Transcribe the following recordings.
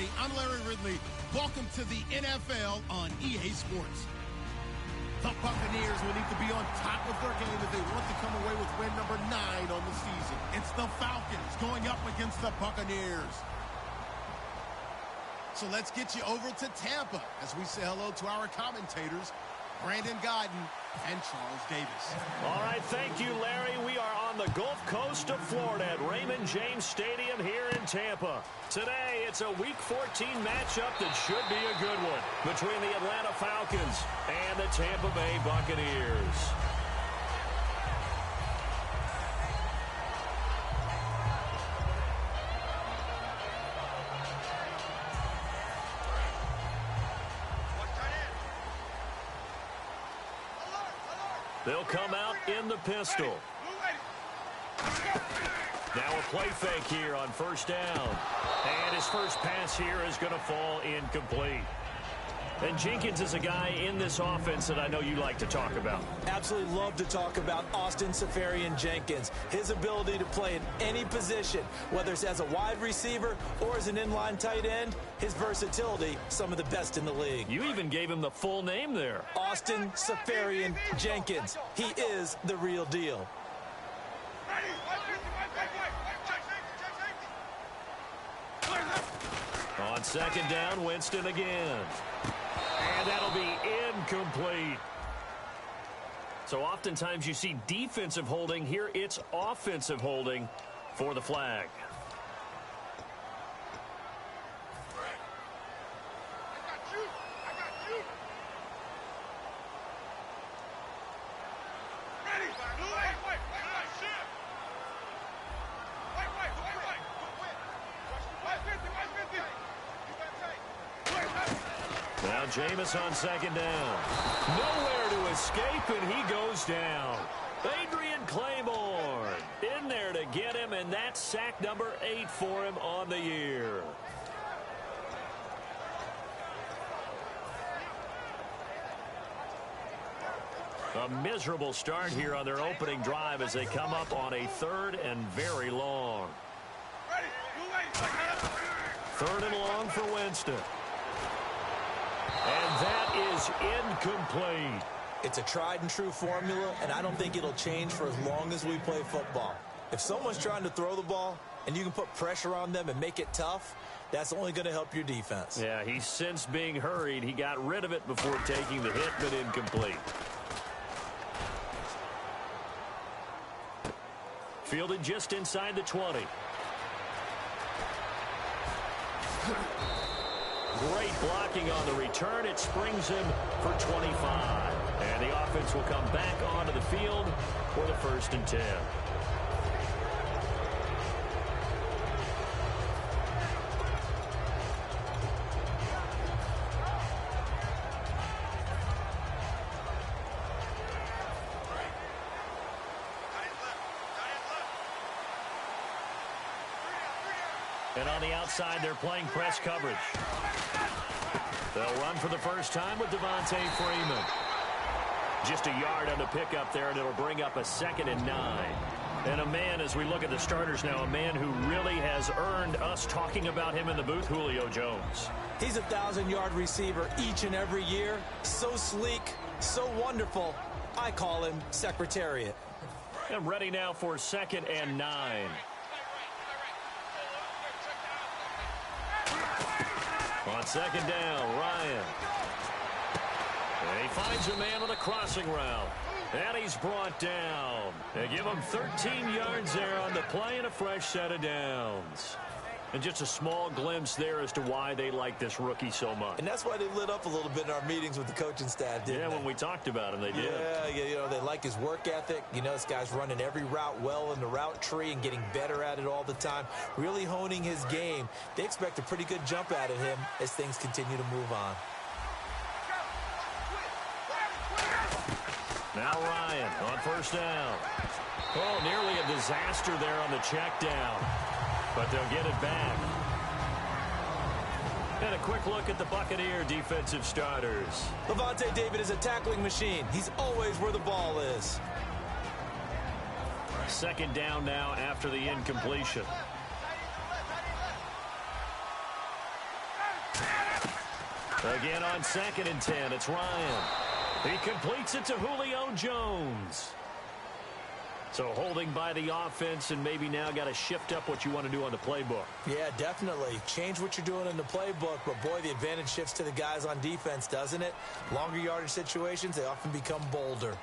everybody. I'm Larry Ridley. Welcome to the NFL on EA Sports. The Buccaneers will need to be on top of their game if they want to come away with win number 9 on the season. It's the Falcons going up against the Buccaneers. So let's get you over to Tampa as we say hello to our commentators, Brandon Godden and Charles Davis. All right, thank you, Larry. We are on the Gulf Coast of Florida at Raymond James Stadium here in Tampa. Today, it's a Week 14 matchup that should be a good one between the Atlanta Falcons and the Tampa Bay Buccaneers. They'll come out in the pistol. Now a play fake here on first down. And his first pass here is going to fall incomplete. And Jenkins is a guy in this offense that I know you like to talk about. Absolutely love to talk about Austin Seferian-Jenkins. His ability to play in any position, whether it's as a wide receiver or as an inline tight end, his versatility, some of the best in the league. You even gave him the full name there. Austin Seferian-Jenkins. He is the real deal. On second down, Winston again. And that'll be incomplete. So oftentimes you see defensive holding. Here it's offensive holding for the flag. Now Jameis on second down. Nowhere to escape, and he goes down. Adrian Claiborne in there to get him, and that's sack number 8 for him on the year. A miserable start here on their opening drive as they come up on a 3rd and very long. 3rd and long for Winston. And that is incomplete. It's a tried-and-true formula, and I don't think it'll change for as long as we play football. If someone's trying to throw the ball and you can put pressure on them and make it tough, that's only going to help your defense. Yeah, he's since being hurried. He got rid of it before taking the hit, but incomplete. Fielded just inside the 20. Great blocking on the return. It springs him for 25. And the offense will come back onto the field for the 1st and 10. And on the outside, they're playing press coverage. They'll run for the first time with Devontae Freeman. Just a yard on the pickup there, and it'll bring up a 2nd and 9. And a man, as we look at the starters now, a man who really has earned us talking about him in the booth, Julio Jones. He's a 1,000-yard receiver each and every year. So sleek, so wonderful. I call him Secretariat. And ready now for 2nd and 9. On second down, Ryan. And he finds a man on a crossing route. And he's brought down. They give him 13 yards there on the play and a fresh set of downs. And just a small glimpse there as to why they like this rookie so much. And that's why they lit up a little bit in our meetings with the coaching staff, didn't they? Yeah, when we talked about him, they did. Yeah, you know, they like his work ethic. You know, this guy's running every route well in the route tree and getting better at it all the time, really honing his game. They expect a pretty good jump out of him as things continue to move on. Now Ryan on first down. Oh, nearly a disaster there on the check down. But they'll get it back. And a quick look at the Buccaneer defensive starters. Lavonte David is a tackling machine. He's always where the ball is. Second down now after the incompletion. Again on 2nd and 10, it's Ryan. He completes it to Julio Jones. So holding by the offense, and maybe now got to shift up what you want to do on the playbook. Yeah, definitely. Change what you're doing in the playbook, but boy, the advantage shifts to the guys on defense, doesn't it? Longer yardage situations, they often become bolder.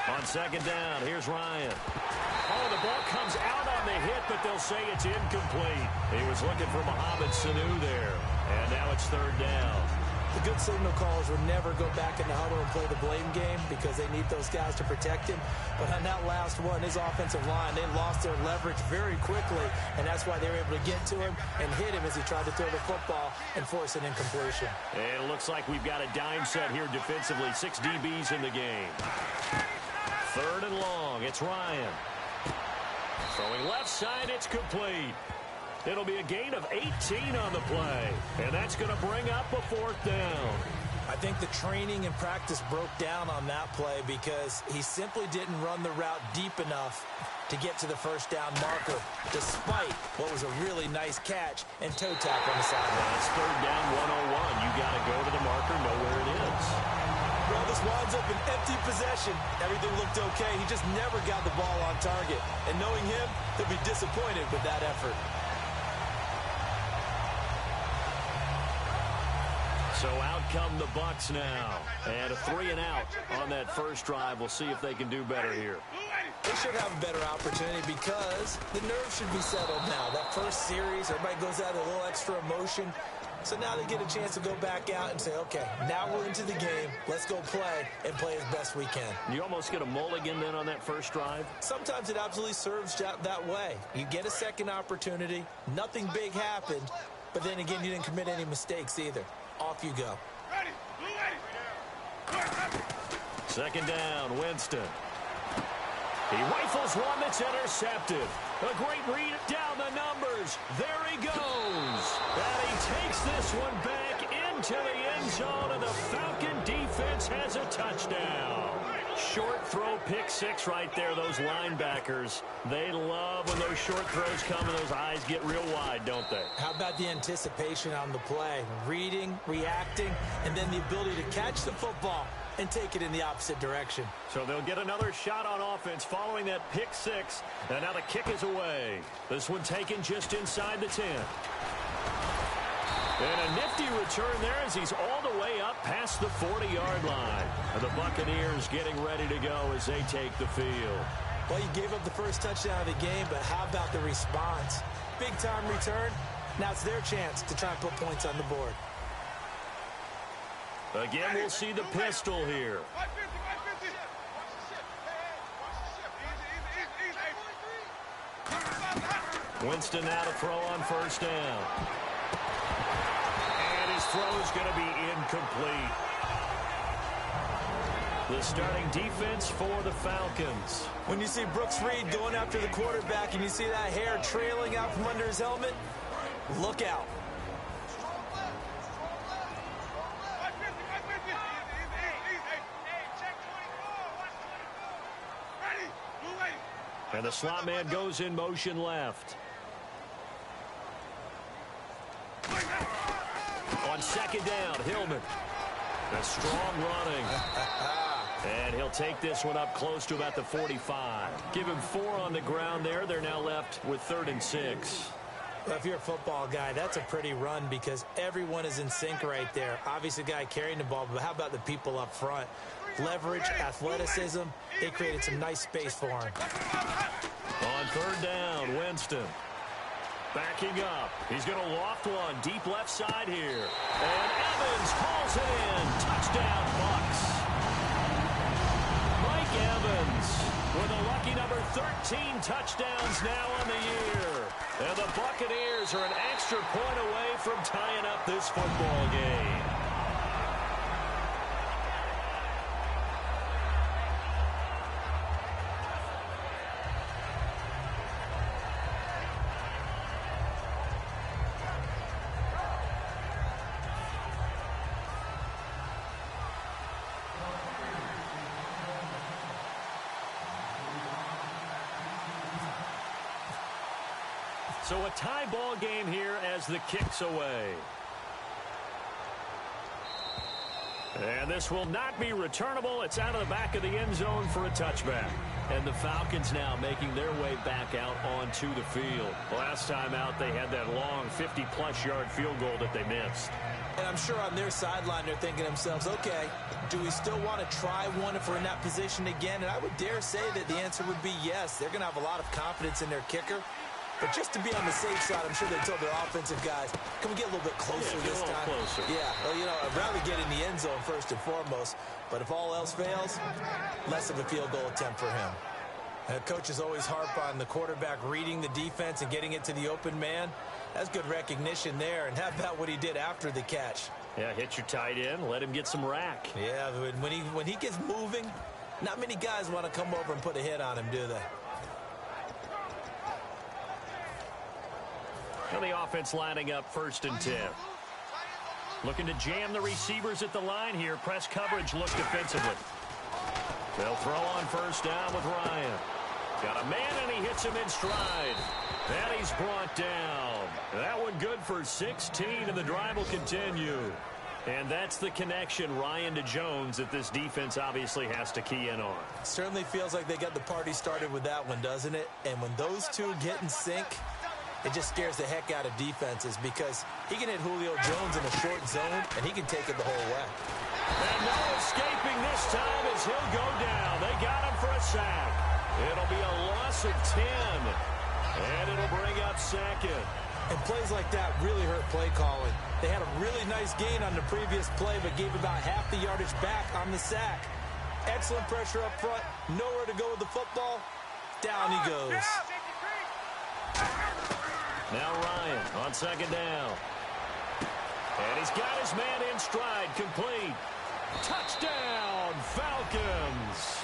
On 2nd down, here's Ryan. Oh, the ball comes out on the hit, but they'll say it's incomplete. He was looking for Mohamed Sanu there, and now it's 3rd down. The good signal callers would never go back in the huddle and play the blame game because they need those guys to protect him. But on that last one, his offensive line, they lost their leverage very quickly, and that's why they were able to get to him and hit him as he tried to throw the football and force an incompletion. And it looks like we've got a dime set here defensively. 6 DBs in the game. 3rd and long, it's Ryan. Throwing left side, it's complete. It'll be a gain of 18 on the play, and that's going to bring up a 4th down. I think the training and practice broke down on that play because he simply didn't run the route deep enough to get to the 1st down marker, despite what was a really nice catch and toe tap on the sideline. That's 3rd down 101. You got to go to the marker, know where it is. Well, this winds up an empty possession. Everything looked okay. He just never got the ball on target. And knowing him, he'll be disappointed with that effort. So out come the Bucs now. And a 3 and out on that first drive. We'll see if they can do better here. They should have a better opportunity because the nerves should be settled now. That first series, everybody goes out with a little extra emotion. So now they get a chance to go back out and say, okay, now we're into the game. Let's go play and play as best we can. You almost get a mulligan then on that first drive? Sometimes it absolutely serves that way. You get a second opportunity. Nothing big happened. But then again, you didn't commit any mistakes either. Off you go. 2nd down, Winston. He rifles one that's intercepted. A great read down the numbers. There he goes. And he takes this one back into the end zone, and the Falcon defense has a touchdown. Short throw, pick 6 right there. Those linebackers, they love when those short throws come and those eyes get real wide, don't they? How about the anticipation on the play? Reading, reacting, and then the ability to catch the football and take it in the opposite direction. So they'll get another shot on offense following that pick 6, and now the kick is away. This one taken just inside the 10. And a nifty return there as he's all the way up past the 40-yard line. And the Buccaneers getting ready to go as they take the field. Well, you gave up the first touchdown of the game, but how about the response? Big-time return. Now it's their chance to try and put points on the board. Again, we'll see the pistol here. Winston now to throw on 1st down. And his throw is going to be incomplete. The starting defense for the Falcons. When you see Brooks Reed going after the quarterback and you see that hair trailing out from under his helmet, look out. And the slot man goes in motion left. On 2nd down, Hillman. A strong running. And he'll take this one up close to about the 45. Give him 4 on the ground there. They're now left with 3rd and 6. Well, if you're a football guy, that's a pretty run because everyone is in sync right there. Obviously, the guy carrying the ball, but how about the people up front? Leverage, athleticism, they created some nice space for him. On 3rd down, Winston. Backing up. He's going to loft one deep left side here. And Evans hauls it in. Touchdown, Bucs. Mike Evans with a lucky number 13 touchdowns now on the year. And the Buccaneers are an extra point away from tying up this football game. So a tie ball game here as the kick's away. And this will not be returnable. It's out of the back of the end zone for a touchback. And the Falcons now making their way back out onto the field. Last time out, they had that long 50-plus yard field goal that they missed. And I'm sure on their sideline, they're thinking to themselves, okay, do we still want to try one if we're in that position again? And I would dare say that the answer would be yes. They're going to have a lot of confidence in their kicker. But just to be on the safe side, I'm sure they told their offensive guys, can we get a little bit closer this time? Closer. Yeah, well, you know, I'd rather get in the end zone first and foremost. But if all else fails, less of a field goal attempt for him. And coaches always harp on the quarterback reading the defense and getting it to the open man. That's good recognition there. And how about what he did after the catch? Yeah, hit your tight end, let him get some rack. Yeah, when he gets moving, not many guys want to come over and put a hit on him, do they? Well, the offense lining up 1st and 10. Looking to jam the receivers at the line here. Press coverage look defensively. They'll throw on 1st down with Ryan. Got a man, and he hits him in stride. And he's brought down. That one good for 16, and the drive will continue. And that's the connection, Ryan to Jones, that this defense obviously has to key in on. Certainly feels like they got the party started with that one, doesn't it? And when those two get in sync, it just scares the heck out of defenses because he can hit Julio Jones in a short zone, and he can take it the whole way. And no escaping this time as he'll go down. They got him for a sack. It'll be a loss of 10, and it'll bring up 2nd. And plays like that really hurt play calling. They had a really nice gain on the previous play, but gave about half the yardage back on the sack. Excellent pressure up front. Nowhere to go with the football. Down he goes. Now Ryan on 2nd down. And he's got his man in stride, complete. Touchdown, Falcons.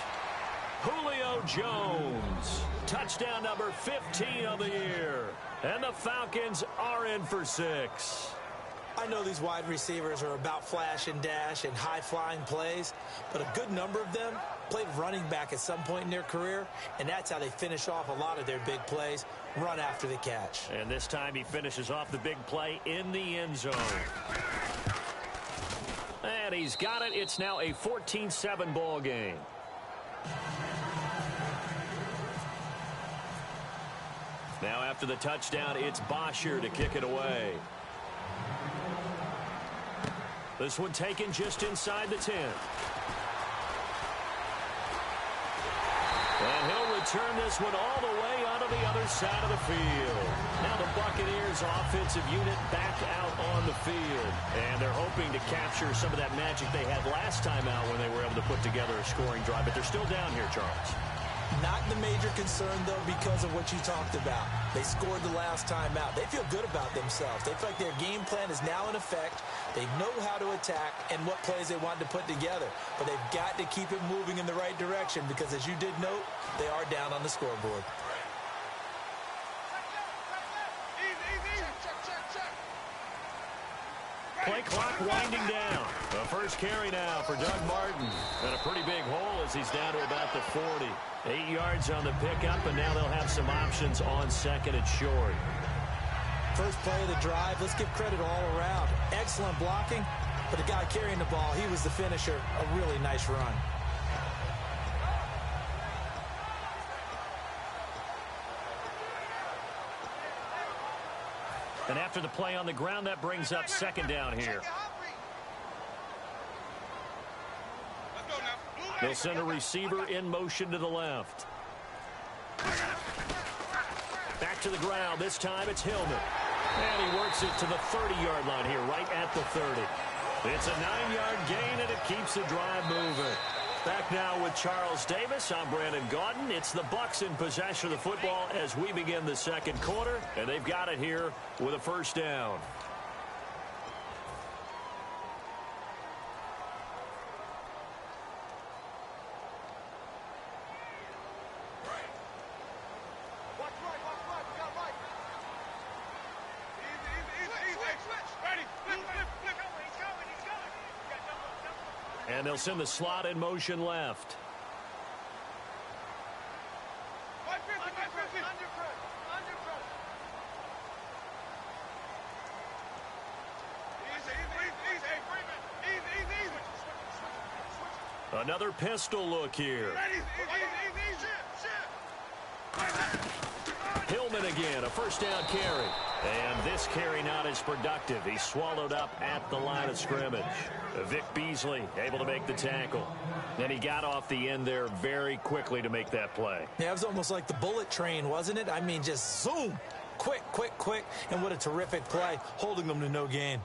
Julio Jones. Touchdown number 15 of the year. And the Falcons are in for 6. I know these wide receivers are about flash and dash and high-flying plays, but a good number of them played running back at some point in their career, and that's how they finish off a lot of their big plays, run after the catch. And this time he finishes off the big play in the end zone. And he's got it. It's now a 14-7 ball game. Now after the touchdown, it's Bosher to kick it away. This one taken just inside the 10. And he'll return this one all the way onto the other side of the field. Now the Buccaneers offensive unit back out on the field. And they're hoping to capture some of that magic they had last time out when they were able to put together a scoring drive. But they're still down here, Charles. Not the major concern, though, because of what you talked about. They scored the last time out. They feel good about themselves. They feel like their game plan is now in effect. They know how to attack and what plays they want to put together. But they've got to keep it moving in the right direction because, as you did note, they are down on the scoreboard. Play clock winding down. The first carry now for Doug Martin. And a pretty big hole as he's down to about the 40. 8 yards on the pickup, and now they'll have some options on 2nd and short. First play of the drive, let's give credit all around. Excellent blocking, but the guy carrying the ball, he was the finisher. A really nice run. And after the play on the ground, that brings up 2nd down here. They'll send a receiver in motion to the left. Back to the ground. This time it's Hillman. And he works it to the 30-yard line here, right at the 30. It's a 9-yard gain, and it keeps the drive moving. Back now with Charles Davis. I'm Brandon Gaudin. It's the Bucs in possession of the football as we begin the 2nd quarter, and they've got it here with a 1st down. And they'll send the slot in motion left. Another pistol look here. Hillman again, a first down carry. And this carry not as productive. He's swallowed up at the line of scrimmage. Vic Beasley able to make the tackle. And he got off the end there very quickly to make that play. Yeah, it was almost like the bullet train, wasn't it? I mean, just zoom. Quick, quick, quick. And what a terrific play, holding them to no gain.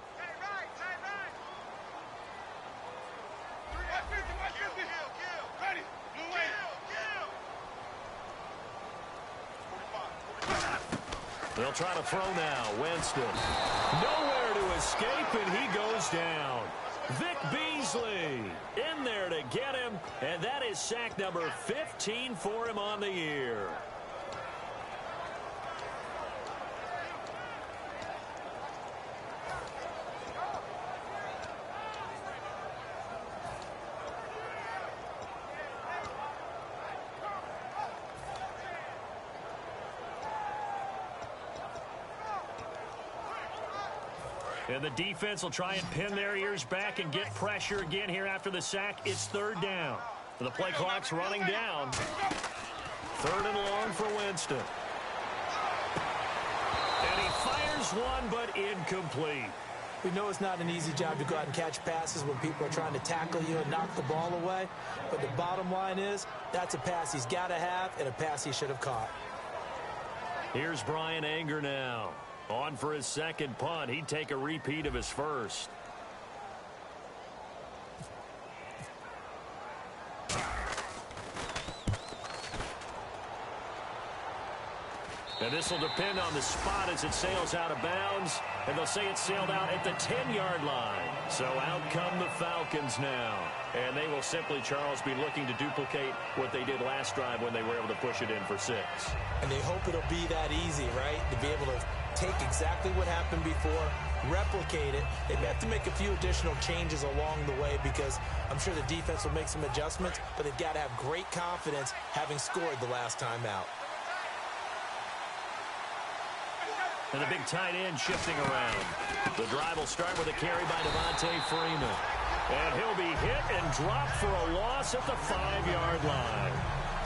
They'll try to throw now. Winston. Nowhere to escape, and he goes down. Vic Beasley in there to get him, and that is sack number 15 for him on the year. And the defense will try and pin their ears back and get pressure again here after the sack. It's third down. The play clock's running down. Third and long for Winston. And he fires one, but incomplete. We know it's not an easy job to go out and catch passes when people are trying to tackle you and knock the ball away. But the bottom line is, that's a pass he's got to have and a pass he should have caught. Here's Brian Anger now. On for his second punt. He'd take a repeat of his first. And this will depend on the spot as it sails out of bounds. And they'll say it sailed out at the 10-yard line. So out come the Falcons now. And they will simply, Charles, be looking to duplicate what they did last drive when they were able to push it in for 6. And they hope it'll be that easy, right? To be able to take exactly what happened before, replicate it. They may have to make a few additional changes along the way because I'm sure the defense will make some adjustments, but they've got to have great confidence having scored the last time out. And the big tight end shifting around. The drive will start with a carry by Devontae Freeman. And he'll be hit and dropped for a loss at the 5-yard line.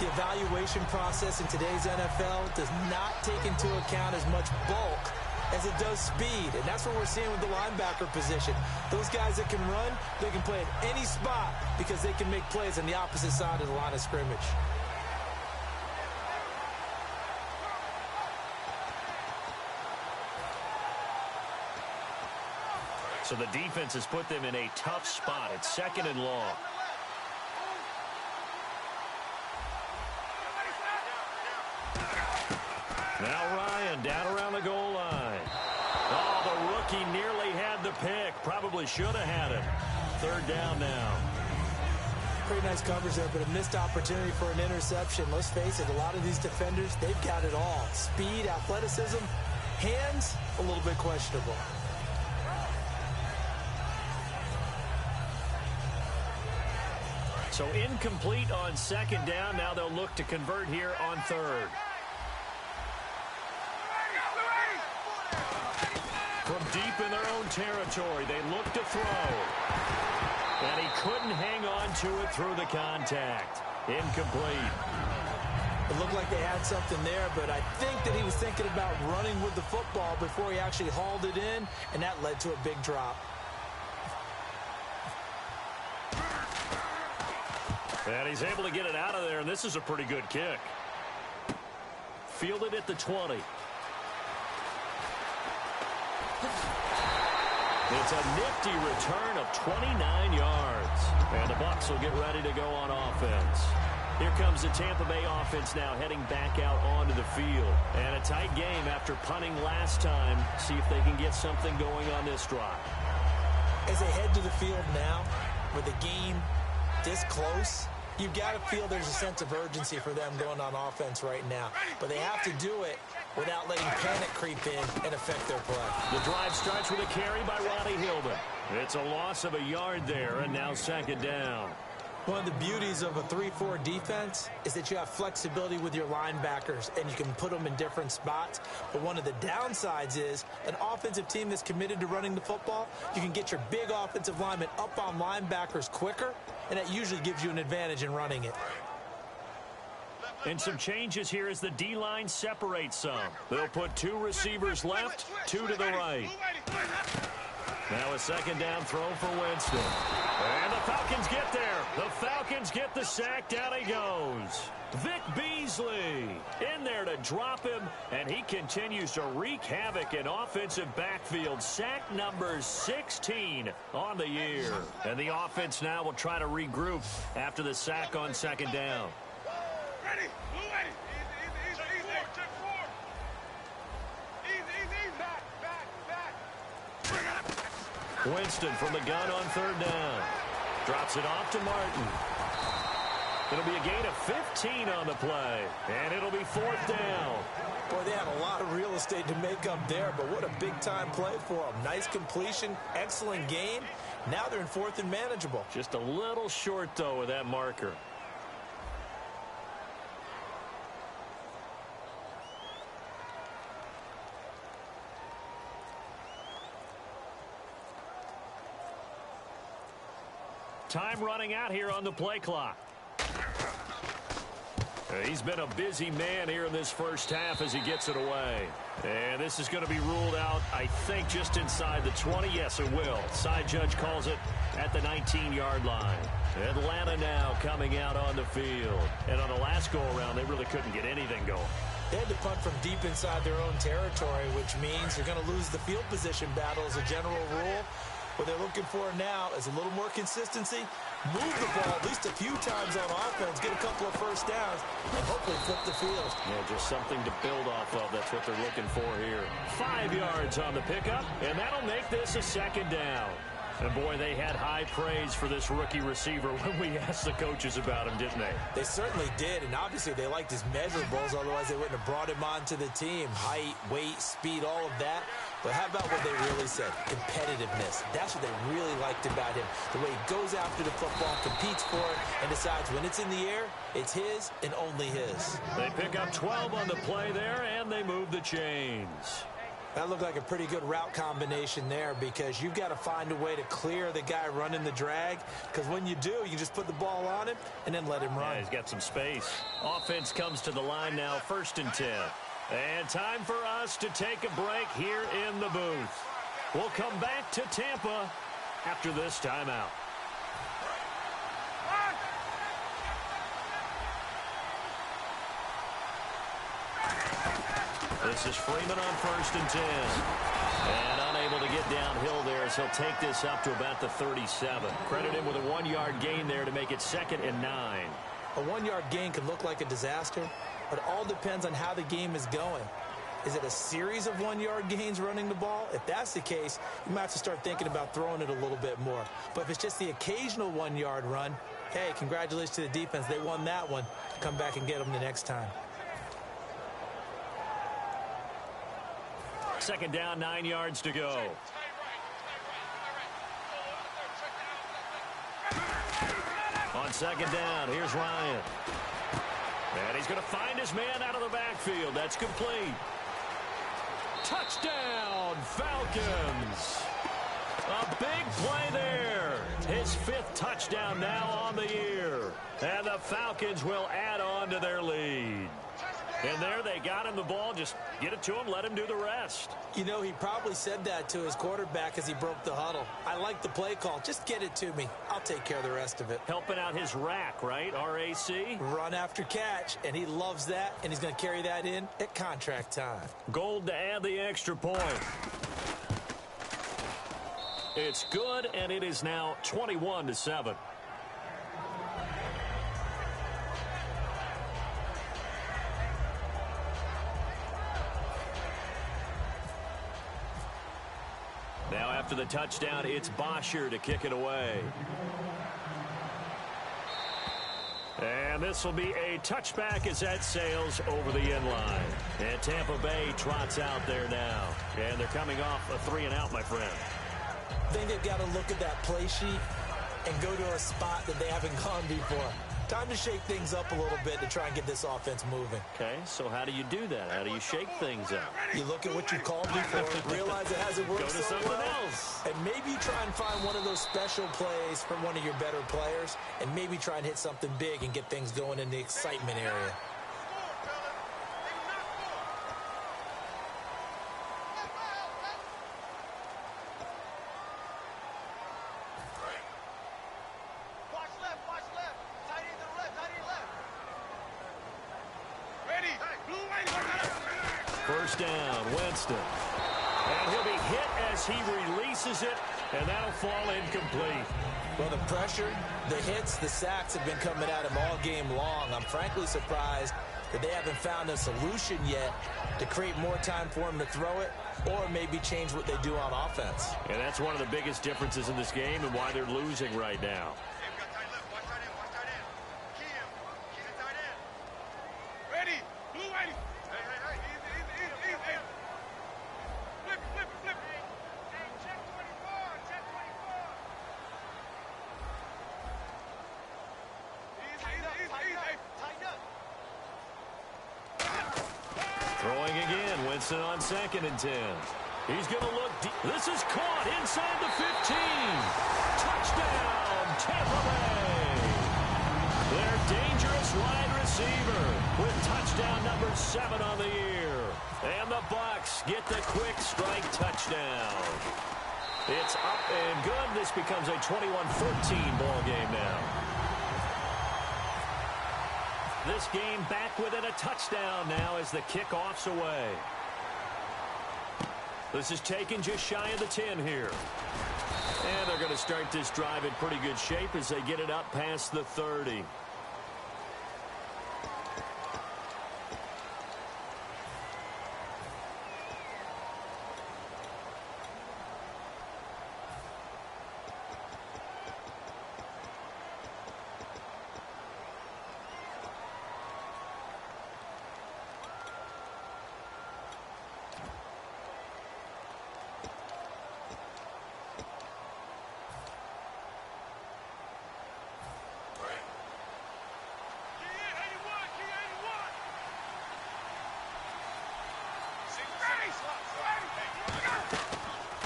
The evaluation process in today's NFL does not take into account as much bulk as it does speed. And that's what we're seeing with the linebacker position. Those guys that can run, they can play at any spot because they can make plays on the opposite side of the line of scrimmage. So the defense has put them in a tough spot. It's second and long. Now Ryan down around the goal line. Oh, the rookie nearly had the pick. Probably should have had it. Third down now. Pretty nice coverage there, but a missed opportunity for an interception. Let's face it, a lot of these defenders, they've got it all. Speed, athleticism, hands, a little bit questionable. So incomplete on second down. Now they'll look to convert here on third. From deep in their own territory, they look to throw. And he couldn't hang on to it through the contact. Incomplete. It looked like they had something there, but I think that he was thinking about running with the football before he actually hauled it in, and that led to a big drop. And he's able to get it out of there, and this is a pretty good kick. Fielded at the 20. It's a nifty return of 29 yards. And the Bucs will get ready to go on offense. Here comes the Tampa Bay offense now heading back out onto the field. And a tight game after punting last time. See if they can get something going on this drive. As they head to the field now, with the game this close, you've got to feel there's a sense of urgency for them going on offense right now. But they have to do it without letting panic creep in and affect their play. The drive starts with a carry by Ronnie Hillman. It's a loss of a yard there, and now second down. One of the beauties of a 3-4 defense is that you have flexibility with your linebackers, and you can put them in different spots. But one of the downsides is an offensive team that's committed to running the football, you can get your big offensive linemen up on linebackers quicker, and that usually gives you an advantage in running it. And some changes here as the D-line separates some. They'll put 2 receivers left, 2 to the right. Now a second down throw for Winston. And the Falcons get there. The Falcons get the sack. Down he goes. Vic Beasley in there to drop him, and he continues to wreak havoc in offensive backfield. Sack number 16 on the year. And the offense now will try to regroup after the sack on second down. Ready? Easy. Back. Winston from the gun on third down. Drops it off to Martin. It'll be a gain of 15 on the play, and it'll be fourth down. Boy, they had a lot of real estate to make up there, but what a big-time play for them. Nice completion, excellent game. Now they're in fourth and manageable. Just a little short, though, with that marker. Time running out here on the play clock. He's been a busy man here in this first half as he gets it away. And this is going to be ruled out, I think, just inside the 20. Yes, it will. Side judge calls it at the 19-yard line. Atlanta now coming out on the field. And on the last go-around, they really couldn't get anything going. They had to punt from deep inside their own territory, which means you're going to lose the field position battle as a general rule. What they're looking for now is a little more consistency, move the ball at least a few times on offense, get a couple of first downs, and hopefully flip the field. Yeah, just something to build off of. That's what they're looking for here. 5 yards on the pickup, and that'll make this a second down. And, boy, they had high praise for this rookie receiver when we asked the coaches about him, didn't they? They certainly did, and obviously they liked his measurables, otherwise they wouldn't have brought him onto the team. Height, weight, speed, all of that. But how about what they really said? Competitiveness. That's what they really liked about him. The way he goes after the football, competes for it, and decides when it's in the air, it's his and only his. They pick up 12 on the play there, and they move the chains. That looked like a pretty good route combination there because you've got to find a way to clear the guy running the drag, because when you do, you just put the ball on him and then let him run. Yeah, he's got some space. Offense comes to the line now, 1st and 10. And time for us to take a break here in the booth. We'll come back to Tampa after this timeout. This is Freeman on 1st and 10. And unable to get downhill there as he'll take this up to about the 37. Credit him with a 1-yard gain there to make it 2nd and 9. A 1-yard gain could look like a disaster, but it all depends on how the game is going. Is it a series of 1-yard gains running the ball? If that's the case, you might have to start thinking about throwing it a little bit more. But if it's just the occasional 1-yard run, hey, congratulations to the defense. They won that one. Come back and get them the next time. 2nd down, 9 yards to go. On 2nd down, here's Ryan. And he's going to find his man out of the backfield. That's complete. Touchdown, Falcons. A big play there. His 5th touchdown now on the year. And the Falcons will add on to their lead. And there they got him the ball. Just get it to him, let him do the rest. You know, he probably said that to his quarterback as he broke the huddle. I like the play call. Just get it to me. I'll take care of the rest of it. Helping out his rack, right? RAC? Run after catch, and he loves that, and he's going to carry that in at contract time. Gold to add the extra point. It's good, and it is now 21-7. Now after the touchdown, it's Bosher to kick it away. And this will be a touchback as that sails over the end line. And Tampa Bay trots out there now. And they're coming off a 3-and-out, my friend. I think they've got to look at that play sheet and go to a spot that they haven't gone before. Time to shake things up a little bit to try and get this offense moving. Okay, so how do you do that? How do you shake things up? You look at what you called before, realize it hasn't worked so well, and maybe you try and find one of those special plays from one of your better players, and maybe try and hit something big and get things going in the excitement area. First down, Winston. And he'll be hit as he releases it, and that'll fall incomplete. Well, the pressure, the hits, the sacks have been coming at him all game long. I'm frankly surprised that they haven't found a solution yet to create more time for him to throw it or maybe change what they do on offense. And that's one of the biggest differences in this game and why they're losing right now. Throwing again, Winston on 2nd and 10. He's going to look deep. This is caught inside the 15. Touchdown, Tampa Bay. Their dangerous wide receiver with touchdown number 7 on the year. And the Bucs get the quick strike touchdown. It's up and good. This becomes a 21-14 ball game now. This game back within a touchdown now as the kickoff's away. This is taken just shy of the 10 here. And they're going to start this drive in pretty good shape as they get it up past the 30.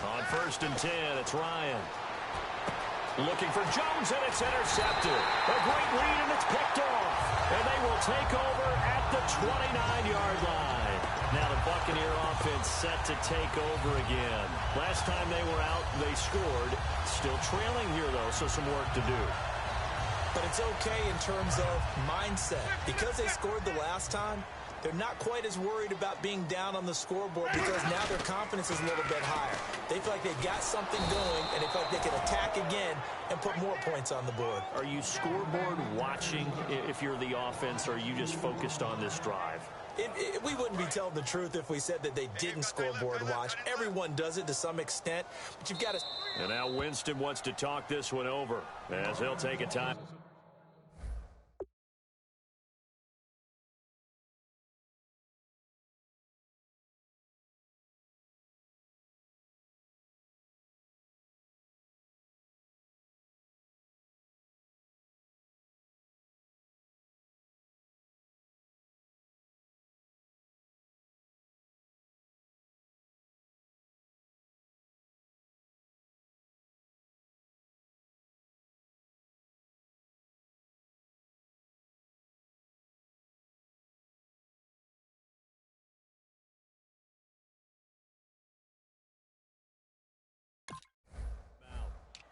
On 1st and 10, it's Ryan. Looking for Jones, and it's intercepted. A great lead, and it's picked off. And they will take over at the 29-yard line. Now the Buccaneer offense set to take over again. Last time they were out, they scored. Still trailing here, though, so some work to do. But it's okay in terms of mindset. Because they scored the last time, they're not quite as worried about being down on the scoreboard because now their confidence is a little bit higher. They feel like they've got something going, and they feel like they can attack again and put more points on the board. Are you scoreboard watching if you're the offense, or are you just focused on this drive? We wouldn't be telling the truth if we said that they didn't scoreboard watch. Everyone does it to some extent, but you've got to... And now Winston wants to talk this one over as he'll take a time.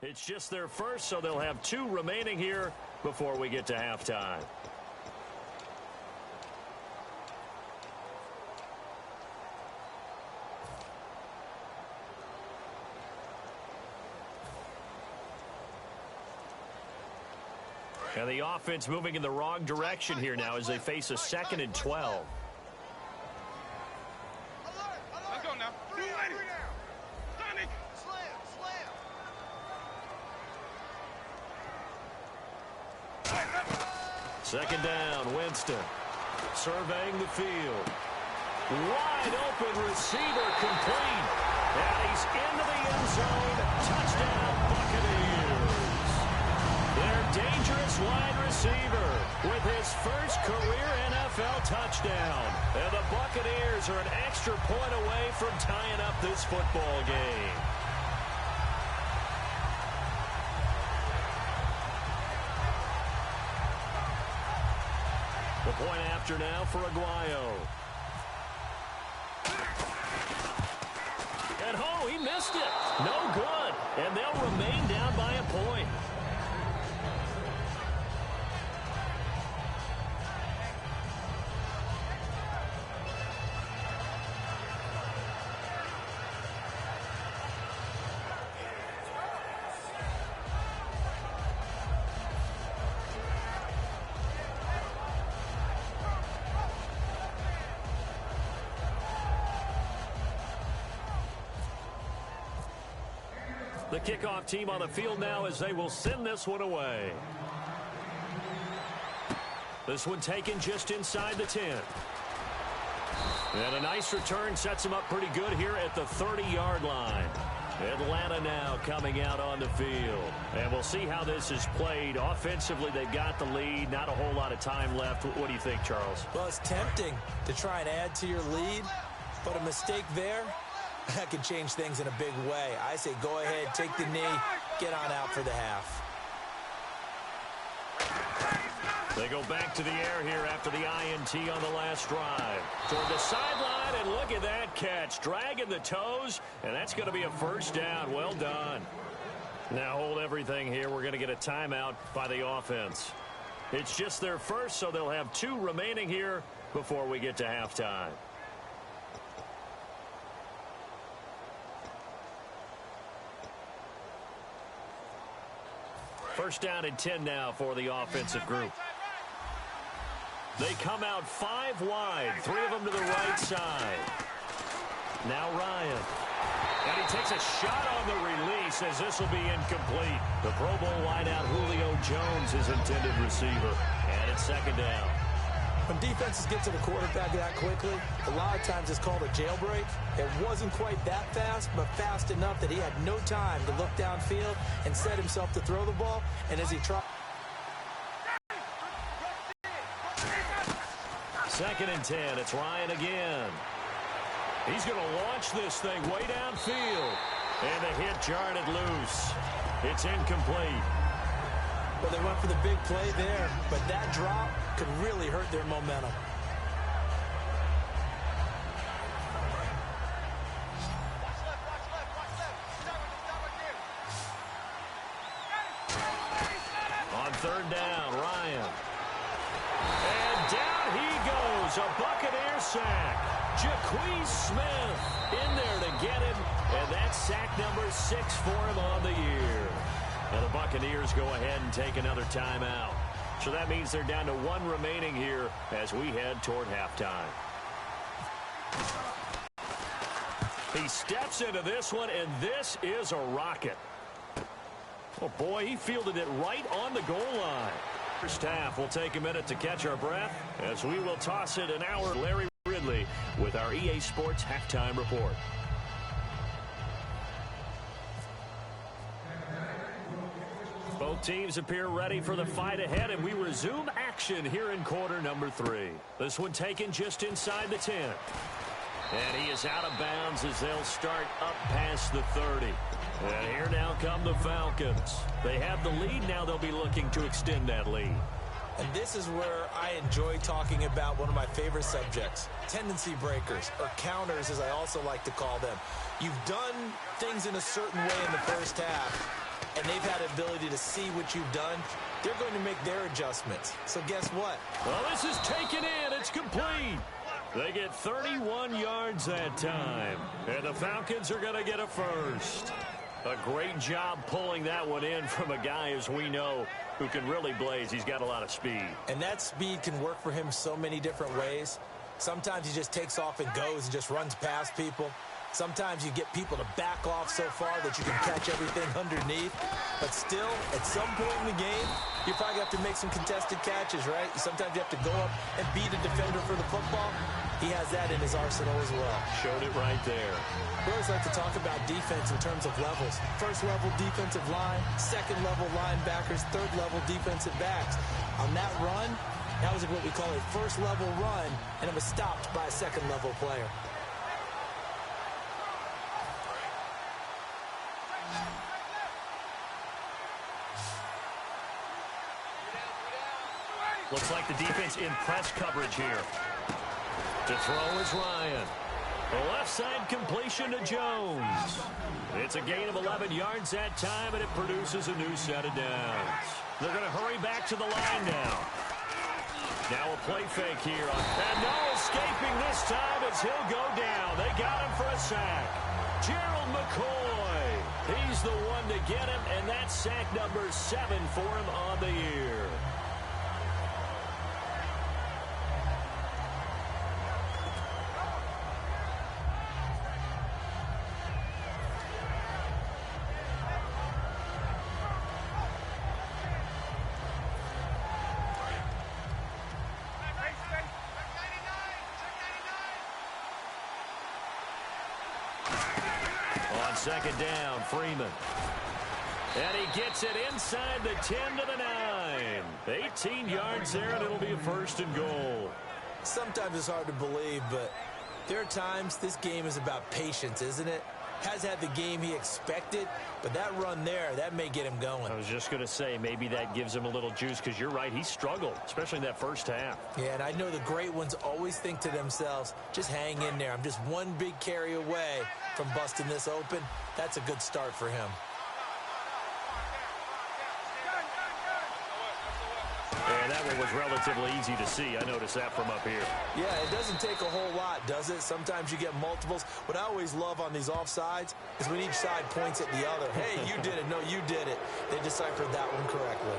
It's just their first, so they'll have 2 remaining here before we get to halftime. And the offense moving in the wrong direction here now as they face a 2nd and 12. Let's go now. Sonic. Second down, Winston. Surveying the field. Wide open receiver complete. And he's into the end zone. Touchdown, Buccaneers. Their dangerous wide receiver with his first career NFL touchdown. And the Buccaneers are an extra point away from tying up this football game. The point after now for Aguayo. And oh, he missed it. No good. And they'll remain down by a point. The kickoff team on the field now as they will send this one away. This one taken just inside the 10. And a nice return sets them up pretty good here at the 30-yard line. Atlanta now coming out on the field. And we'll see how this is played. Offensively, they've got the lead. Not a whole lot of time left. What do you think, Charles? Well, it's tempting to try and add to your lead, but a mistake there, that could change things in a big way. I say go ahead, take the knee, get on out for the half. They go back to the air here after the INT on the last drive. Toward the sideline, and look at that catch. Dragging the toes, and that's going to be a first down. Well done. Now hold everything here. We're going to get a timeout by the offense. It's just their first, so they'll have 2 remaining here before we get to halftime. First down and 10 now for the offensive group. They come out 5 wide, 3 of them to the right side. Now Ryan. And he takes a shot on the release as this will be incomplete. The Pro Bowl wideout Julio Jones is intended receiver. And it's second down. When defenses get to the quarterback that quickly, a lot of times it's called a jailbreak. It wasn't quite that fast, but fast enough that he had no time to look downfield and set himself to throw the ball. And as he tried... Second and 10, it's Ryan again. He's going to launch this thing way downfield. And the hit jarred it loose. It's incomplete. Well, they went for the big play there, but that drop could really hurt their momentum. On third down, Ryan. And down he goes. A Buccaneer sack. Jaquez Smith in there to get him. And that's sack number 6 for him on the year. Now the Buccaneers go ahead and take another timeout. So that means they're down to 1 remaining here as we head toward halftime. He steps into this one, and this is a rocket. Oh, boy, he fielded it right on the goal line. First half, we'll take a minute to catch our breath as we will toss it an hour. Larry Ridley with our EA Sports Halftime Report. Both teams appear ready for the fight ahead, and we resume action here in quarter number 3. This one taken just inside the 10. And he is out of bounds as they'll start up past the 30. And here now come the Falcons. They have the lead. Now they'll be looking to extend that lead. And this is where I enjoy talking about one of my favorite subjects, tendency breakers, or counters as I also like to call them. You've done things in a certain way in the first half, and they've had the ability to see what you've done. They're going to make their adjustments. So guess what? Well, this is taken in. It's complete. They get 31 yards that time. And the Falcons are going to get a first. A great job pulling that one in from a guy, as we know, who can really blaze. He's got a lot of speed. And that speed can work for him so many different ways. Sometimes he just takes off and goes and just runs past people. Sometimes you get people to back off so far that you can catch everything underneath. But still, at some point in the game, you probably have to make some contested catches, right? Sometimes you have to go up and beat a defender for the football. He has that in his arsenal as well. Showed it right there. We always like to talk about defense in terms of levels. First level defensive line, second level linebackers, third level defensive backs. On that run, that was what we call a first level run, and it was stopped by a second level player. Looks like the defense in press coverage here. To throw is Ryan. The left side completion to Jones. It's a gain of 11 yards that time, and it produces a new set of downs. They're going to hurry back to the line now. Now a play fake here. And no escaping this time as he'll go down. They got him for a sack. Gerald McCoy. He's the one to get him, and that's sack number 7 for him on the year. On second down, Freeman. And he gets it inside the 10 to the 9. 18 yards there, and it'll be a first and goal. Sometimes it's hard to believe, but there are times this game is about patience, isn't it? Has had the game he expected, but that run there, that may get him going. I was just going to say, maybe that gives him a little juice, because you're right, he struggled, especially in that first half. Yeah, and I know the great ones always think to themselves, just hang in there. I'm just one big carry away from busting this open. That's a good start for him. And that one was relatively easy to see. I noticed that from up here. Yeah, it doesn't take a whole lot, does it? Sometimes you get multiples. What I always love on these offsides is when each side points at the other. Hey, you did it. No, you did it. They deciphered that one correctly.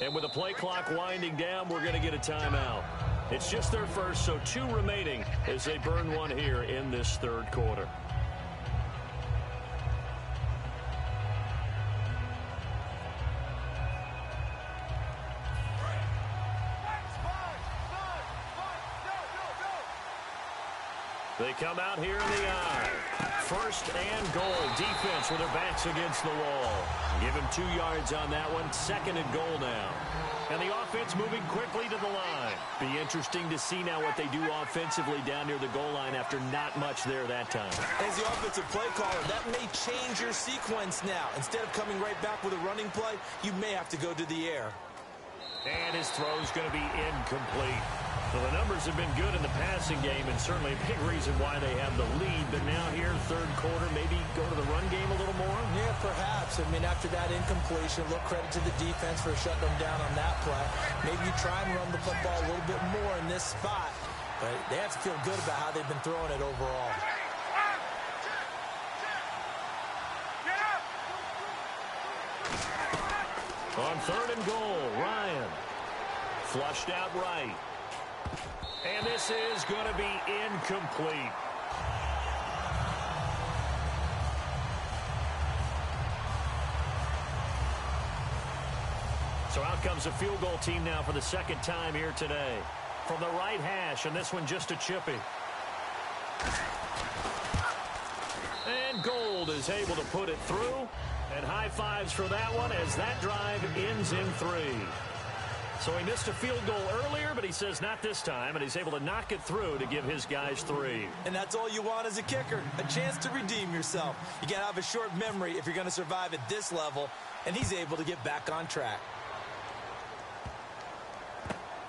And with the play clock winding down, we're going to get a timeout. It's just their first, so 2 remaining as they burn one here in this third quarter. They come out here in the eye. First and goal. Defense with their backs against the wall. Give him 2 yards on that one. Second and goal now. And the offense moving quickly to the line. Be interesting to see now what they do offensively down near the goal line after not much there that time. As the offensive play caller, that may change your sequence now. Instead of coming right back with a running play, you may have to go to the air. And his throw is going to be incomplete. So the numbers have been good in the passing game, and certainly a big reason why they have the lead. But now here, third quarter, maybe go to the run game a little more? Yeah, perhaps. I mean, after that incompletion, a little credit to the defense for shutting them down on that play. Maybe you try and run the football a little bit more in this spot. But they have to feel good about how they've been throwing it overall. On third and goal, Ryan. Flushed out right. And this is going to be incomplete. So out comes a field goal team now for the second time here today. From the right hash, and this one just a chippy. And Gold is able to put it through. And high fives for that one as that drive ends in 3. So he missed a field goal earlier, but he says not this time, and he's able to knock it through to give his guys 3. And that's all you want as a kicker, a chance to redeem yourself. You got to have a short memory if you're going to survive at this level, and he's able to get back on track.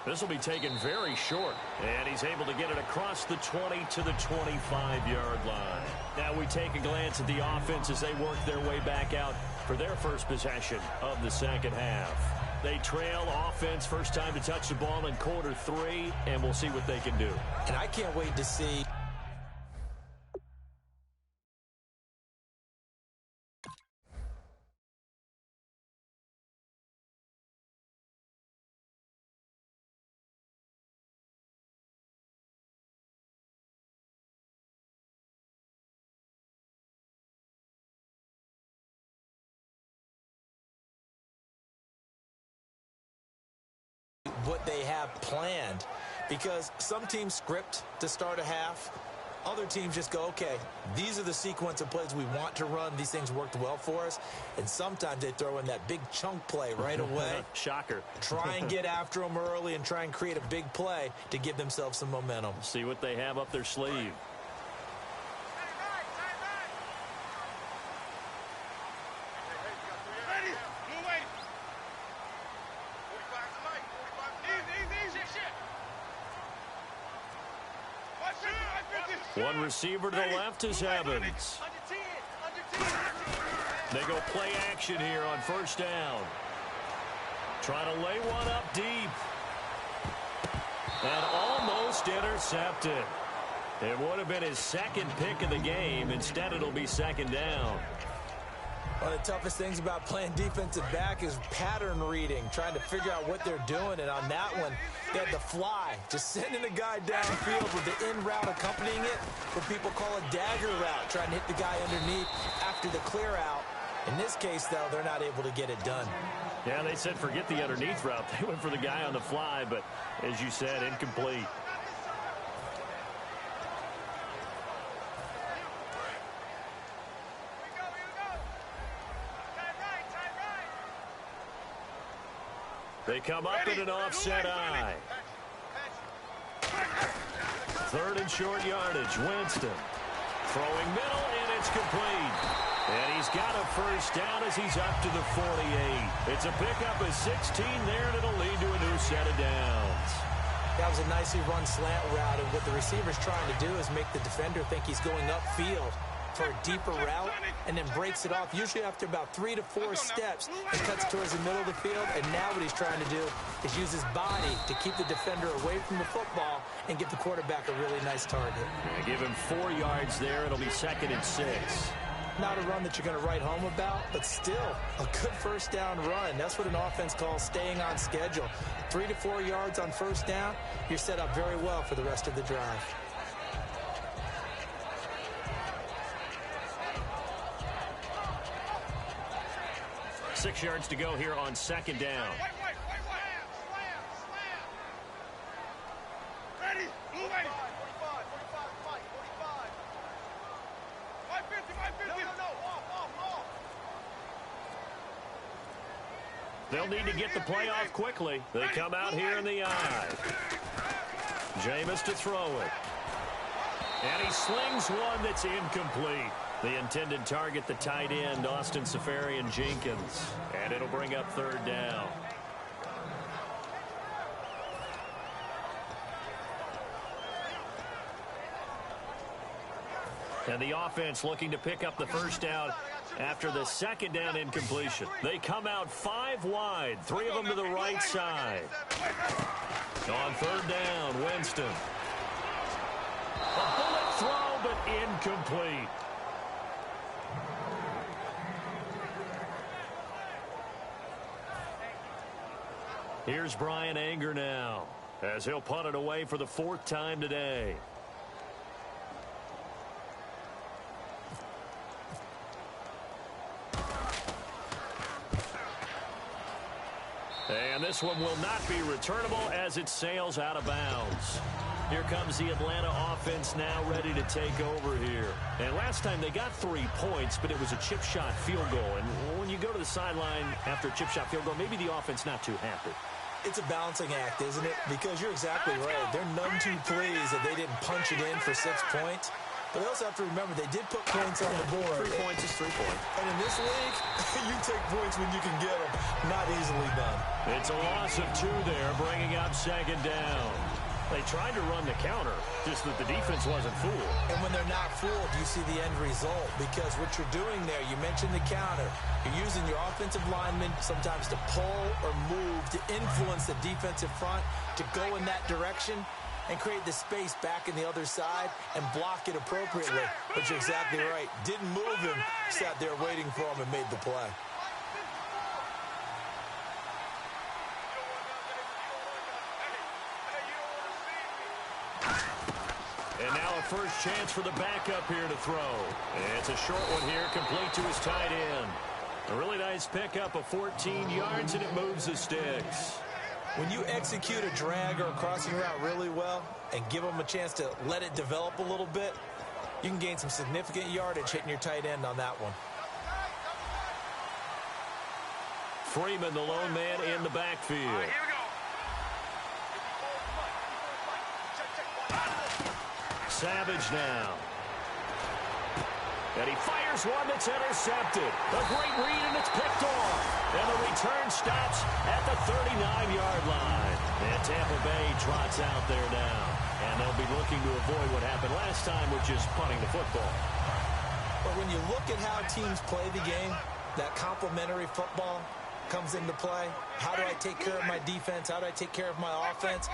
This will be taken very short, and he's able to get it across the 20 to the 25-yard line. Now we take a glance at the offense as they work their way back out for their first possession of the second half. They trail offense, first time to touch the ball in quarter 3, and we'll see what they can do. And I can't wait to see what they have planned, because some teams script to start a half. Other teams just go, okay, these are the sequence of plays we want to run. These things worked well for us. And sometimes they throw in that big chunk play right away. Shocker. Try and get after them early and try and create a big play to give themselves some momentum. See what they have up their sleeve. One receiver to the left is Evans. They go play action here on first down. Trying to lay one up deep. And almost intercepted. It would have been his second pick of the game. Instead, it'll be second down. One of the toughest things about playing defensive back is pattern reading, trying to figure out what they're doing. And on that one, they had the fly, just sending a guy downfield with the in route accompanying it, what people call a dagger route, trying to hit the guy underneath after the clear out. In this case, though, they're not able to get it done. Yeah, they said forget the underneath route. They went for the guy on the fly, but as you said, incomplete. They come up in an offset eye. Third and short yardage. Winston throwing middle, and it's complete. And he's got a first down as he's up to the 48. It's a pickup of 16 there, and it'll lead to a new set of downs. That was a nicely run slant route, and what the receiver's trying to do is make the defender think he's going upfield for a deeper route, and then breaks it off, usually after about 3 to 4 steps, and cuts towards the middle of the field. And now what he's trying to do is use his body to keep the defender away from the football and give the quarterback a really nice target. Yeah, give him 4 yards there. It'll be second and 6. Not a run that you're going to write home about, but still a good first down run. That's what an offense calls staying on schedule. 3 to 4 yards on first down, you're set up very well for the rest of the drive. Six yards to go here on second down. Ready? Move ready. 550. They'll need to get the play off quickly. They come out here in the eye. Jameis to throw it. And he slings one that's incomplete. The intended target, the tight end, Austin Seferian-Jenkins. And it'll bring up third down. And the offense looking to pick up the first down after the second down incompletion. They come out 5 wide, 3 of them to the right side. On third down, Winston. A bullet throw, but incomplete. Here's Brian Anger now, as he'll punt it away for the 4th time today. And this one will not be returnable as it sails out of bounds. Here comes the Atlanta offense now ready to take over here. And last time they got 3 points, but it was a chip shot field goal. And when you go to the sideline after a chip shot field goal, maybe the offense not too happy. It's a balancing act, isn't it? Because you're exactly right. They're none too pleased that they didn't punch it in for 6 points. But they also have to remember they did put points on the board. 3 points is 3 points. And in this league, you take points when you can get them. Not easily done. It's a loss of 2 there, bringing up second down. They tried to run the counter, just that the defense wasn't fooled. And when they're not fooled, you see the end result. Because what you're doing there, you mentioned the counter. You're using your offensive linemen sometimes to pull or move, to influence the defensive front, to go in that direction and create the space back in the other side and block it appropriately. But you're exactly right. Didn't move him, sat there waiting for him and made the play. And now a first chance for the backup here to throw. And it's a short one here, complete to his tight end. A really nice pickup of 14 yards, and it moves the sticks. When you execute a drag or a crossing route really well and give them a chance to let it develop a little bit, you can gain some significant yardage hitting your tight end on that one. Freeman, the lone man in the backfield. All right, here we go. Savage now. And he fires one that's intercepted. A great read, and it's picked off. And the return stops at the 39-yard line. And Tampa Bay trots out there now. And they'll be looking to avoid what happened last time, which is punting the football. But when you look at how teams play the game, that complementary football comes into play. How do I take care of my defense? How do I take care of my offense?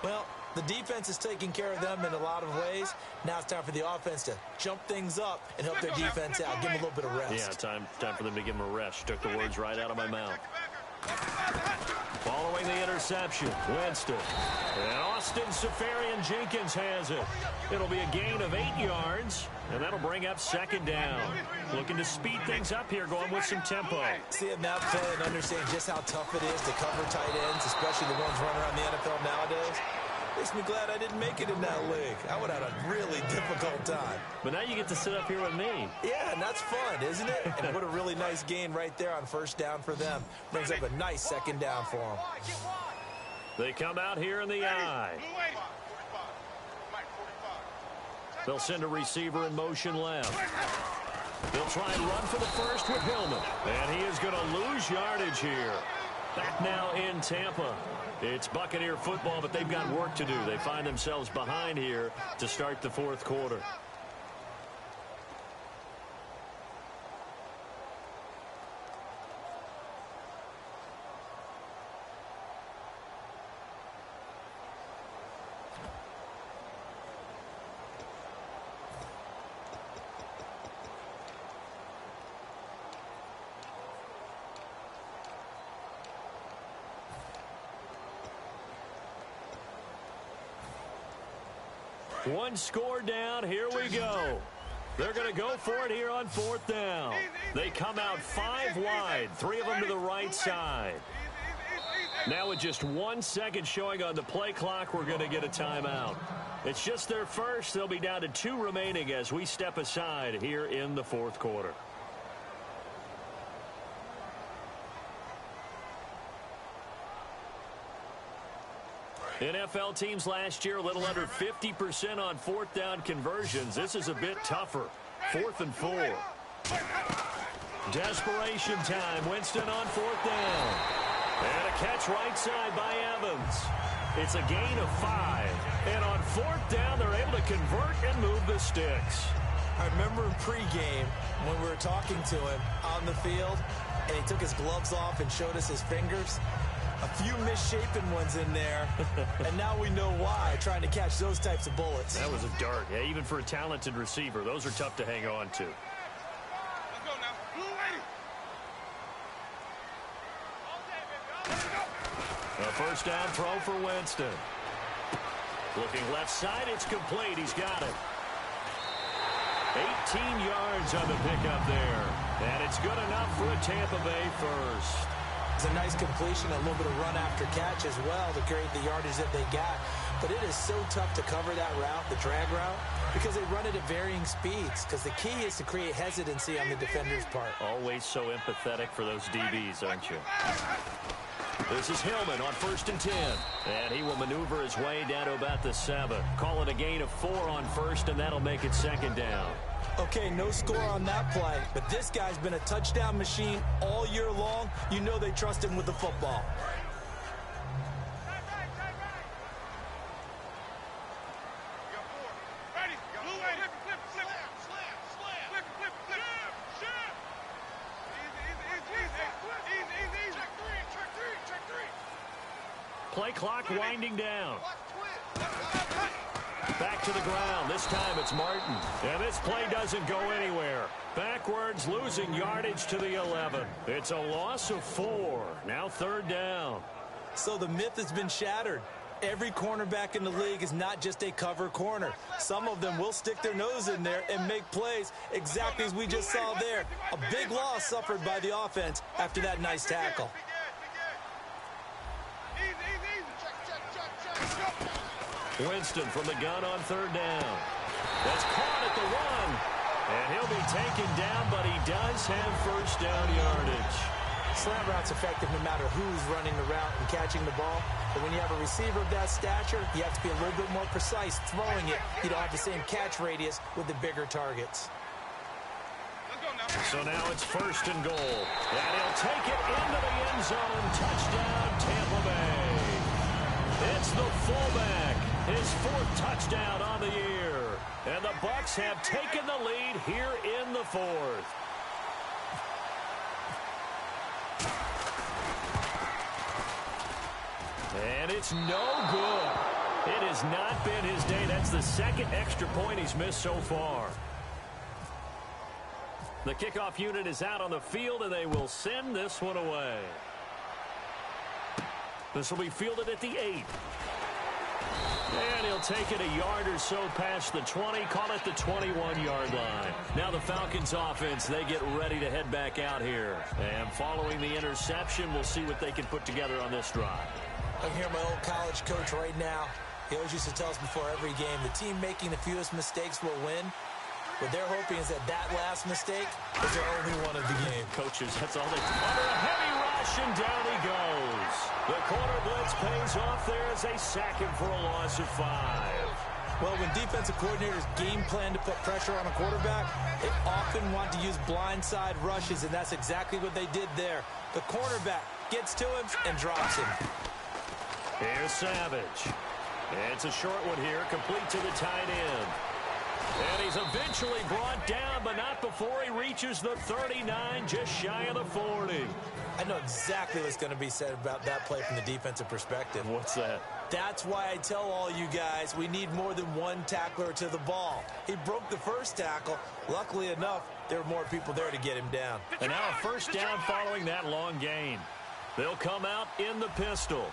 Well, the defense is taking care of them in a lot of ways. Now it's time for the offense to jump things up and help their defense out. Give them a little bit of rest. Yeah, time for them to give them a rest. Took the words right out of my mouth. Following the interception, Winston. And Austin Seferian-Jenkins has it. It'll be a gain of 8 yards, and that'll bring up second down. Looking to speed things up here, going with some tempo. Seeing that play and understand just how tough it is to cover tight ends, especially the ones running around the NFL nowadays, makes me glad I didn't make it in that league. I would have had a really difficult time. But now you get to sit up here with me. Yeah, and that's fun, isn't it? And what a really nice gain right there on first down for them. Brings up a nice second down for them. They come out here in the I. They'll send a receiver in motion left. They'll try and run for the first with Hillman. And he is going to lose yardage here. Back now in Tampa. It's Buccaneer football, but they've got work to do. They find themselves behind here to start the fourth quarter. One score down. Here we go. They're going to go for it here on fourth down. They come out 5 wide, 3 of them to the right side. Now with just 1 second showing on the play clock, we're going to get a timeout. It's just their first. They'll be down to 2 remaining as we step aside here in the fourth quarter. NFL teams last year a little under 50% on fourth down conversions. This is a bit tougher. 4th and 4. Desperation time. Winston on fourth down. And a catch right side by Evans. It's a gain of 5. And on fourth down, they're able to convert and move the sticks. I remember in pregame when we were talking to him on the field, and he took his gloves off and showed us his fingers. A few misshapen ones in there, and now we know why, trying to catch those types of bullets. That was a dart. Yeah, even for a talented receiver, those are tough to hang on to. Let's go now. Blue lady. A first down throw for Winston. Looking left side, it's complete. He's got it. 18 yards on the pickup there. And it's good enough for a Tampa Bay first. It's a nice completion, a little bit of run after catch as well to create the yardage that they got. But it is so tough to cover that route, the drag route, because they run it at varying speeds. Because the key is to create hesitancy on the defender's part. Always so empathetic for those DBs, aren't you? This is Hillman on 1st and 10. And he will maneuver his way down to about the 7. Call it a gain of 4 on first, and that'll make it second down. Okay, no score on that play, but this guy's been a touchdown machine all year long. You know they trust him with the football. clock winding down. Back to the ground. This time it's Martin. And this play doesn't go anywhere. Backwards, losing yardage to the 11. It's a loss of 4. Now third down. So the myth has been shattered. Every cornerback in the league is not just a cover corner. Some of them will stick their nose in there and make plays exactly as we just saw there. A big loss suffered by the offense after that nice tackle. Winston from the gun on third down. That's caught at the 1. And he'll be taken down, but he does have first down yardage. Slant route's effective no matter who's running the route and catching the ball. But when you have a receiver of that stature, you have to be a little bit more precise throwing it. You don't have the same catch radius with the bigger targets. So now it's first and goal. And he'll take it into the end zone. Touchdown, Tampa Bay. It's the fullback. His 4th touchdown on the year. And the Bucs have taken the lead here in the 4th. And it's no good. It has not been his day. That's the 2nd extra point he's missed so far. The kickoff unit is out on the field, and they will send this one away. This will be fielded at the 8. And he'll take it a yard or so past the 20, call it the 21-yard line. Now the Falcons offense, they get ready to head back out here. And following the interception, we'll see what they can put together on this drive. I'm hearing my old college coach right now. He always used to tell us before every game, the team making the fewest mistakes will win. What they're hoping is that last mistake is their only one of the game. Coaches, that's all they do. Under a heavy rush, and down he goes. The corner blitz pays off there as they sack him for a loss of 5. Well, when defensive coordinators game plan to put pressure on a quarterback, they often want to use blindside rushes, and that's exactly what they did there. The cornerback gets to him and drops him. Here's Savage. It's a short one here, complete to the tight end. And he's eventually brought down, but not before he reaches the 39, just shy of the 40. I know exactly what's going to be said about that play from the defensive perspective. What's that? That's why I tell all you guys we need more than one tackler to the ball. He broke the first tackle. Luckily enough, there were more people there to get him down. And now a first down following that long gain. They'll come out in the pistol.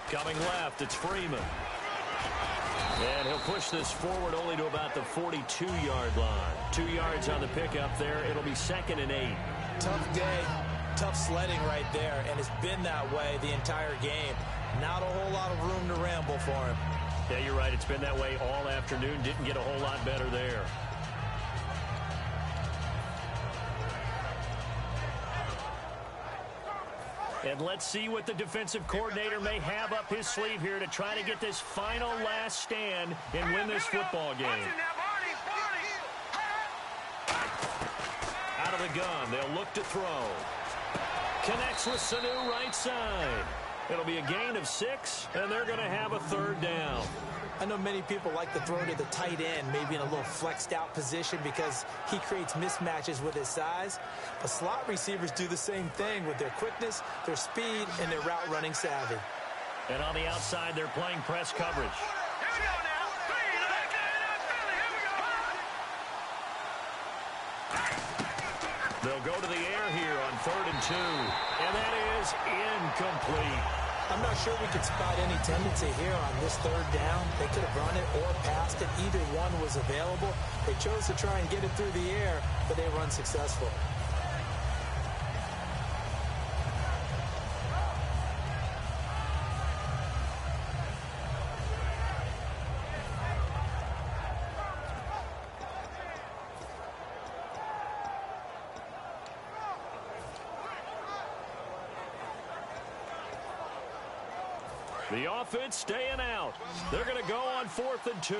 Coming left, it's Freeman. And he'll push this forward only to about the 42-yard line. 2 yards on the pickup there. It'll be 2nd and 8. Tough day, tough sledding right there, and it's been that way the entire game. Not a whole lot of room to ramble for him. Yeah, you're right. It's been that way all afternoon. Didn't get a whole lot better there. And let's see what the defensive coordinator may have up his sleeve here to try to get this final last stand and win this football game. Out of the gun, they'll look to throw. Connects with Sanu right side. It'll be a gain of 6, and they're going to have a 3rd down. I know many people like to throw to the tight end, maybe in a little flexed out position because he creates mismatches with his size. But slot receivers do the same thing with their quickness, their speed, and their route running savvy. And on the outside, they're playing press coverage. They'll go to the air here on 3rd and 2. And that is incomplete. I'm not sure we could spot any tendency here on this 3rd down. They could have run it or passed it. Either one was available. They chose to try and get it through the air, but they were unsuccessful. The offense staying out. They're going to go on 4th and 2.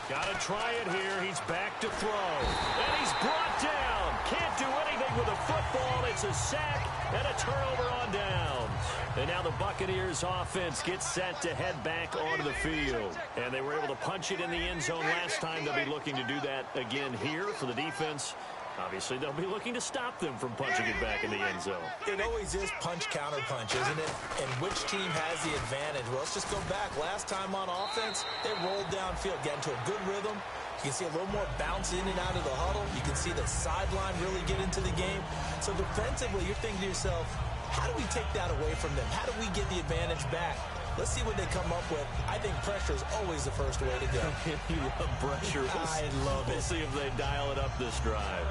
Got to try it here. He's back to throw. And he's brought down. can't do anything with a football. It's a sack and a turnover on downs. And now the Buccaneers offense gets set to head back onto the field. And they were able to punch it in the end zone last time. They'll be looking to do that again here for the defense. Obviously, they'll be looking to stop them from punching it back in the end zone. It always is punch-counter-punch, isn't it? And which team has the advantage? Well, let's just go back. Last time on offense, they rolled downfield, got into a good rhythm. You can see a little more bounce in and out of the huddle. You can see the sideline really get into the game. So defensively, you're thinking to yourself, how do we take that away from them? How do we get the advantage back? Let's see what they come up with. I think pressure is always the first way to go. You love pressure. I love it. We'll see if they dial it up this drive.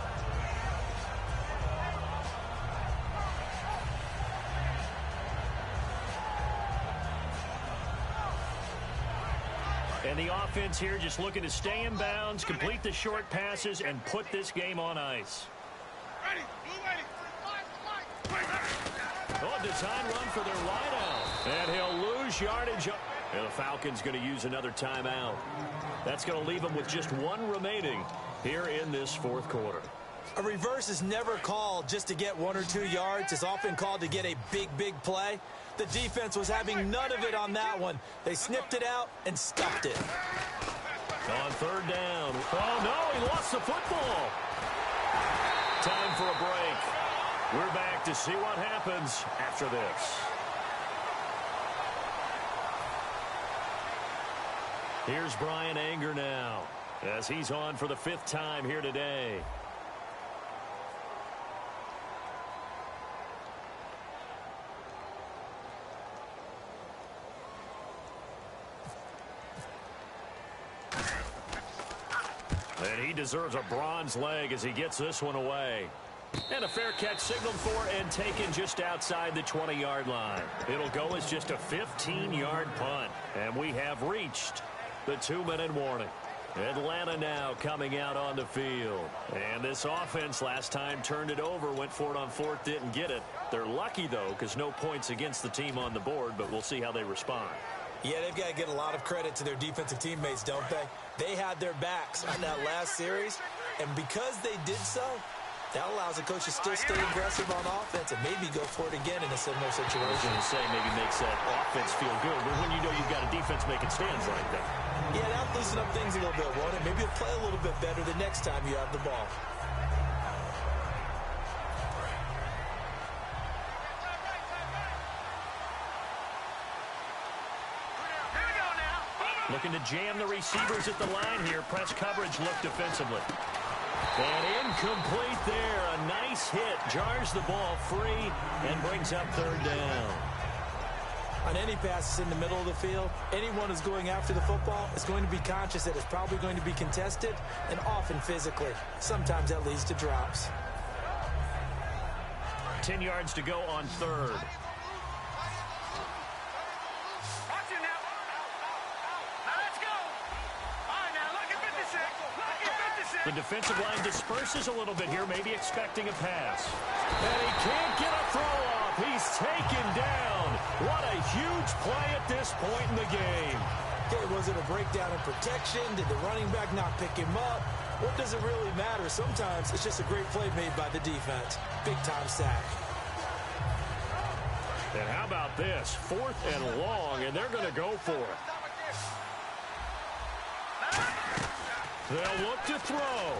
And the offense here just looking to stay in bounds, complete the short passes, and put this game on ice. Oh, design run for their wideout. And he'll lose yardage. And the Falcons going to use another timeout. That's going to leave them with just one remaining here in this fourth quarter. A reverse is never called just to get 1 or 2 yards. It's often called to get a big, big play. The defense was having none of it on that one. They snipped it out and stuffed it. On third down. Oh, no, he lost the football. Time for a break. We're back to see what happens after this. Here's Brian Anger now as he's on for the 5th time here today. And he deserves a bronze leg as he gets this one away. And a fair catch signaled for and taken just outside the 20-yard line. It'll go as just a 15-yard punt. And we have reached the 2-minute warning. Atlanta now coming out on the field. And this offense last time turned it over, went for it on 4th, didn't get it. They're lucky, though, because no points against the team on the board, but we'll see how they respond. Yeah, they've got to get a lot of credit to their defensive teammates, don't they? They had their backs on that last series, and because they did so, that allows the coach to still stay aggressive on offense and maybe go for it again in a similar situation. I was going to say maybe makes that offense feel good, but when you know you've got a defense making stands like that. Yeah, that'll loosen up things a little bit, won't it? Maybe you'll play a little bit better the next time you have the ball. Looking to jam the receivers at the line here. Press coverage look defensively. And incomplete there. A nice hit. Jars the ball free and brings up 3rd down. On any passes in the middle of the field, anyone who's going after the football is going to be conscious that it's probably going to be contested and often physically. Sometimes that leads to drops. 10 yards to go on 3rd. The defensive line disperses a little bit here, maybe expecting a pass. And he can't get a throw off. He's taken down. What a huge play at this point in the game. Okay, was it a breakdown in protection? Did the running back not pick him up? What does it really matter? Sometimes it's just a great play made by the defense. Big-time sack. And how about this? 4th and long, and they're going to go for it. They'll look to throw.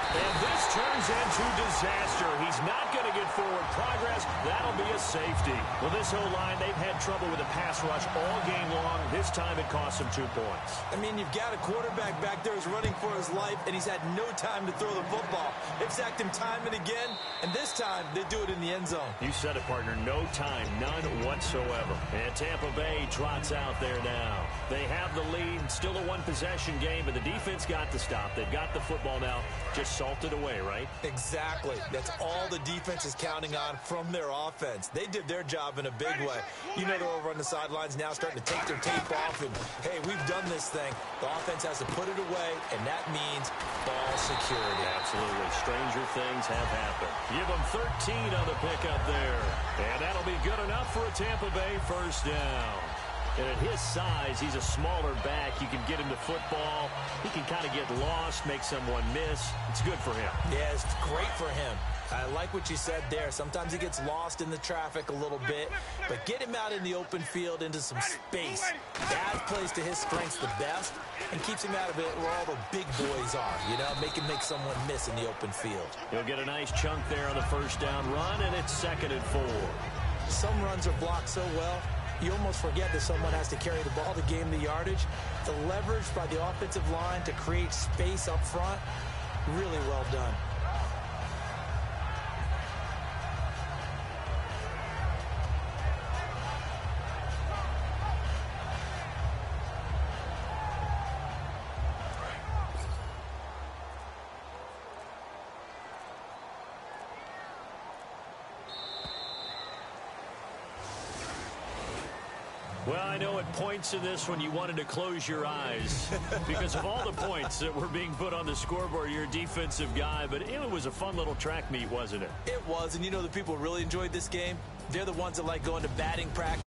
And this turns into disaster. He's not going to get forward progress. That'll be a safety. Well, this O-line, they've had trouble with a pass rush all game long. This time it cost them 2 points. I mean, you've got a quarterback back there who's running for his life, and he's had no time to throw the football. They've sacked him time and again, and this time they do it in the end zone. You said it, partner. No time, none whatsoever. And Tampa Bay trots out there now. They have the lead, still a one-possession game, but the defense got the stop. They've got the football now. Just salted away, right? Exactly. That's all the defense is counting on from their offense. They did their job in a big way. You know they're over on the sidelines now starting to take their tape off and, hey, we've done this thing. The offense has to put it away, and that means ball security. Absolutely. Stranger things have happened. Give them 13 on the pickup there. And that'll be good enough for a Tampa Bay 1st down. And at his size, he's a smaller back. You can get him to football. He can kind of get lost, make someone miss. It's good for him. Yeah, it's great for him. I like what you said there. Sometimes he gets lost in the traffic a little bit, but get him out in the open field into some space. That plays to his strengths the best and keeps him out of it where all the big boys are, you know, make him make someone miss in the open field. He'll get a nice chunk there on the first down run, and it's 2nd and 4. Some runs are blocked so well, you almost forget that someone has to carry the ball to gain the yardage. The leverage by the offensive line to create space up front, really well done. Well, I know at points in this one you wanted to close your eyes because of all the points that were being put on the scoreboard. You're a defensive guy, but it was a fun little track meet, wasn't it? It was, and you know the people who really enjoyed this game? They're the ones that like going to batting practice.